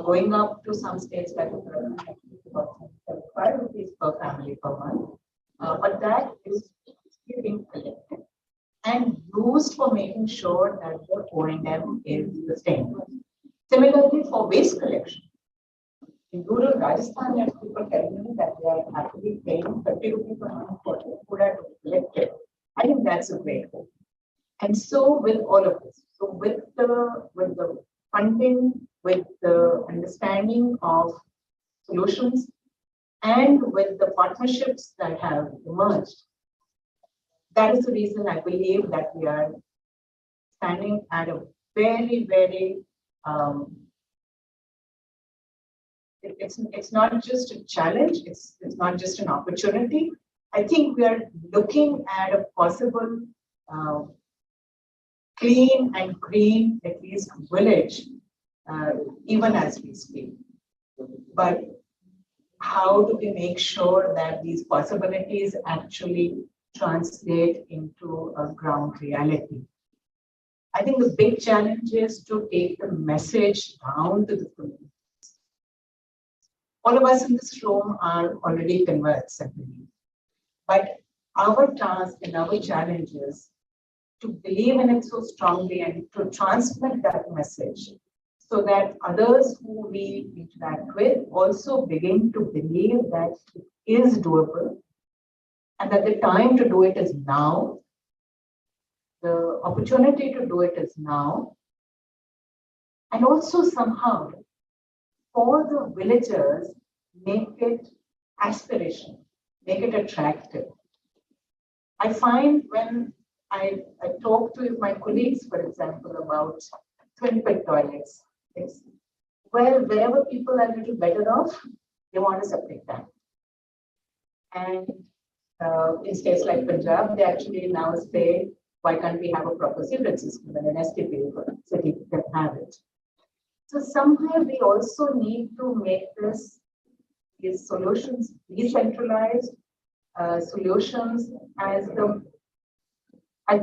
going up to some states like about 75 rupees per family per month. But that is being collected and used for making sure that the O&M is sustainable. Similarly, for waste collection, in rural Rajasthan, there are people telling me that they are actually paying 30 rupees per month for the food to be collected. I think that's a great hope. And so with all of this, so with the funding, with the understanding of solutions, and with the partnerships that have emerged, that is the reason I believe that we are standing at a very, very it's not just a challenge, it's not just an opportunity. I think we are looking at a possible clean and green, at least village, even as we speak. But how do we make sure that these possibilities actually translate into a ground reality? I think the big challenge is to take the message down to the community. All of us in this room are already converts, I believe. But our task and our challenge is to believe in it so strongly and to transmit that message so that others who we interact with also begin to believe that it is doable and that the time to do it is now. The opportunity to do it is now. And also somehow for the villagers, make it aspirational, make it attractive. I find when I talk to my colleagues, for example, about twin pit toilets, it's, well, wherever people are a little better off, they want to separate them. And in states like Punjab, they actually now say, why can't we have a proper sewage system and an STP for city can have it? So somehow we also need to make these solutions decentralized solutions as the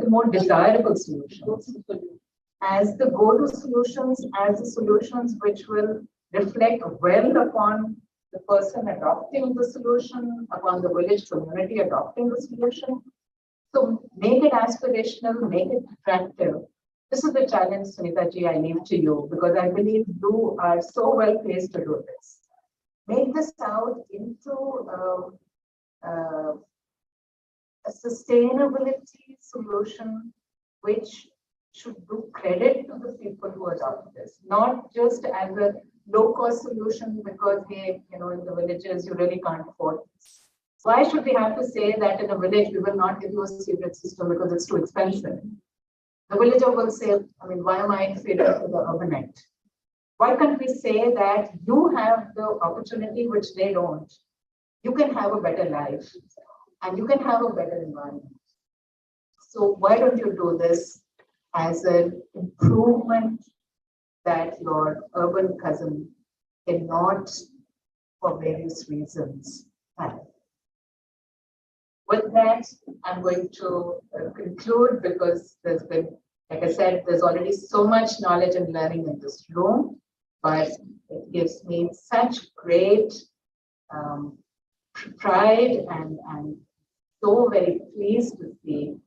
more desirable solutions, as the go-to solutions, as the solutions which will reflect well upon the person adopting the solution, upon the village community adopting the solution. So make it aspirational, make it attractive. This is the challenge, Sunita ji, I leave to you, because I believe you are so well placed to do this. Make this out into a sustainability solution which should do credit to the people who adopt this, not just as a low-cost solution because they, in the villages, you really can't afford this. Why should we have to say that in a village we will not give you a sewage system because it's too expensive? The villager will say, I mean, why am I inferior to the urbanite? Why can't we say that you have the opportunity which they don't? You can have a better life and you can have a better environment. So why don't you do this as an improvement that your urban cousin cannot, for various reasons, have? With that, I'm going to conclude because there's been, like I said, there's already so much knowledge and learning in this room, but it gives me such great pride and so very pleased to see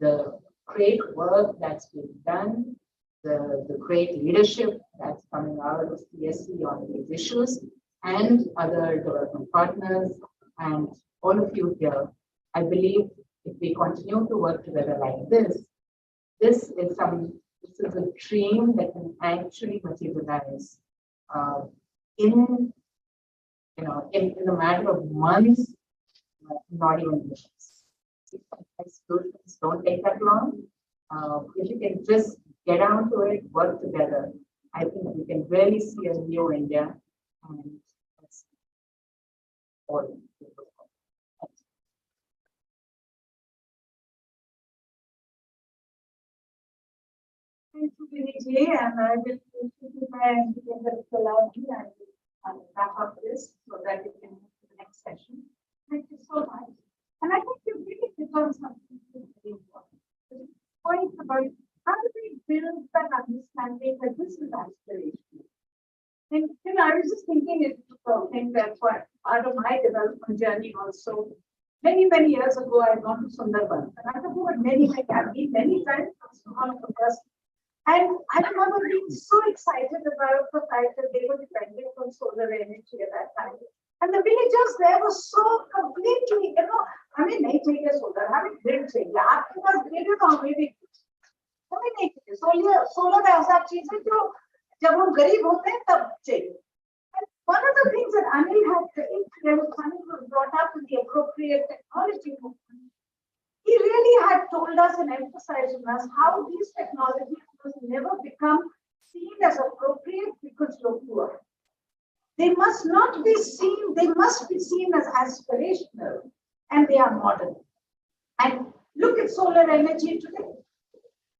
the great work that's being done, the great leadership that's coming out of CSE on these issues and other development partners and all of you here. I believe if we continue to work together like this, this is a dream that can actually materialize in a matter of months, not even years. Solutions don't take that long. If you can just get down to it, work together, I think we can really see a new India, and that's all. Thank you, Vinay, and I will try and begin the Kalani and wrap up this so that we can move to the next session. Thank you so much. And I think you really hit on something very important. The point about how do we build that understanding that this is aspirational. And I was just thinking that's what part of my development journey also. Many years ago, I had gone to Sundarban, and I remember I've been many times on the first. And I remember being so excited about the fact that they were dependent on solar energy at that time. And the villagers there were so completely, I mean, nahi chahiye solar, hame grid chahiye. Aapke paas grid hai to hame bhi. कभी नहीं चाहिए। Solar ऐसा चीज है जो जब हम गरीब होते हैं तब चाहिए। One of the things that Anil was brought up in the appropriate technology movement, he really had told us and emphasized on us how these technologies must never become seen as appropriate because you're poor. They must not be seen, they must be seen as aspirational, and they are modern. And look at solar energy today.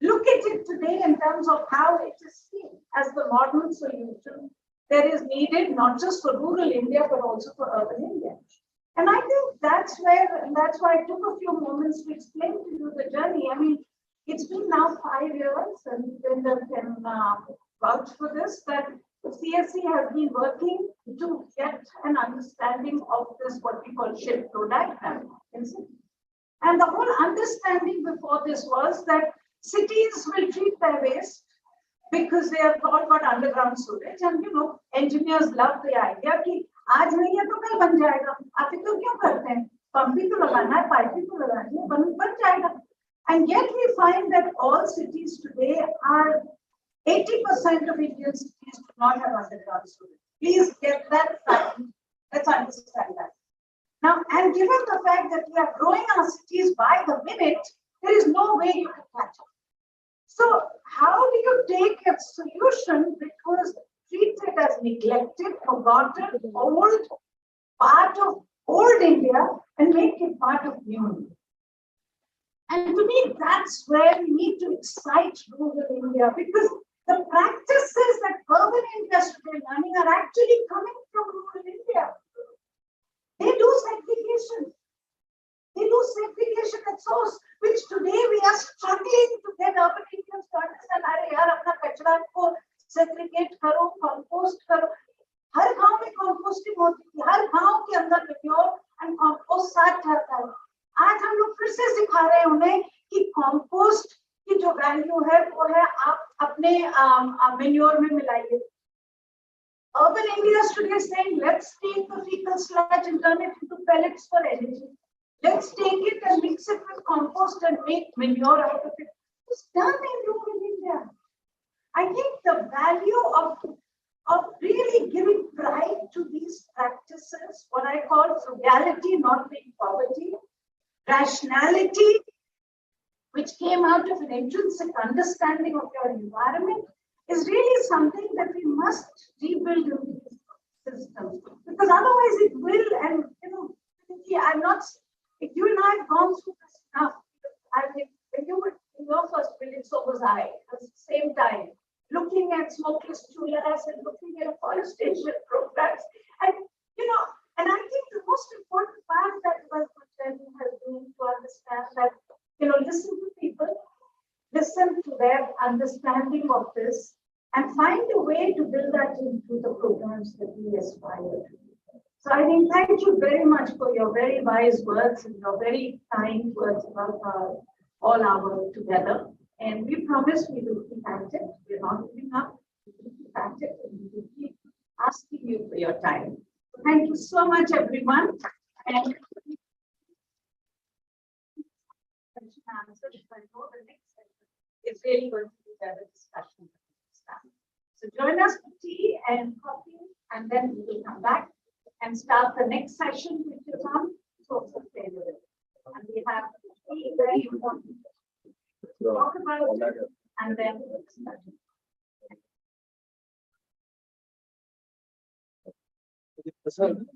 Look at it today in terms of how it is seen as the modern solution that is needed not just for rural India, but also for urban India. And I think that's why I took a few moments to explain to you the journey. I mean, it's been now 5 years, and Linda can vouch for this, that CSE has been working to get an understanding of this, what we call ship flow diagram. And the whole understanding before this was that cities will treat their waste because they have all got underground sewage, and engineers love the idea कि आज नहीं है तो कल बन जाएगा, आप तो क्यों करते हैं, पंप भी तो लगाना है, पाइप भी तो लगानी है, बन जाएगा. And yet we find that all cities today are 80% of Indian cities do not have underground sewage. Please get that fact. Let's understand that. Now, and given the fact that we are growing our cities by the minute, there is no way you can catch up. So how do you take a solution which was treated as neglected, forgotten, old, part of old India, and make it part of new India? And to me, that's where we need to excite rural India, because the practices that urban India is today learning are actually coming from rural India. They do segregation. They do segregation at source, which today we are struggling to get urban Indians to understand. अरे यार अपना कचरा को segregate करो, compost करो. हर गांव में composting होती है, हर गांव के अंदर manure and compost साथ रहता है. आज हम लोग फिर से सिखा रहे हैं उन्हें कि compost की जो value है वो है आप अपने manure में मिलाइए. Urban India is today saying, let's take the fecal sludge and turn it into pellets for energy. Let's take it and mix it with compost and make manure out of it. It's done in rural India. I think the value of really giving pride to these practices, what I call frugality, not being poverty, rationality, which came out of an intrinsic understanding of your environment, is really something that we must rebuild in these systems. Because otherwise it will, and I'm not, if you and I have gone through this enough, I mean, when you were in your first village, so was I, at the same time, looking at smokeless chulas and looking at afforestation programs. And, and I think the most important part that has been to understand that, listen to people, listen to their understanding of this, and find a way to build that into the programs that we aspire to. So I think thank you very much for your very wise words and your very kind words about all our work together. And we promise we will keep at it. We're not giving up. We will keep at it, and we will keep asking you for your time. So thank you so much, everyone. And answer, if I know the next session is really going to be the discussion. So join us for tea and coffee, and then we will come back and start the next session, which is on source of failure. And we have three very important to talk about it, and then discussion.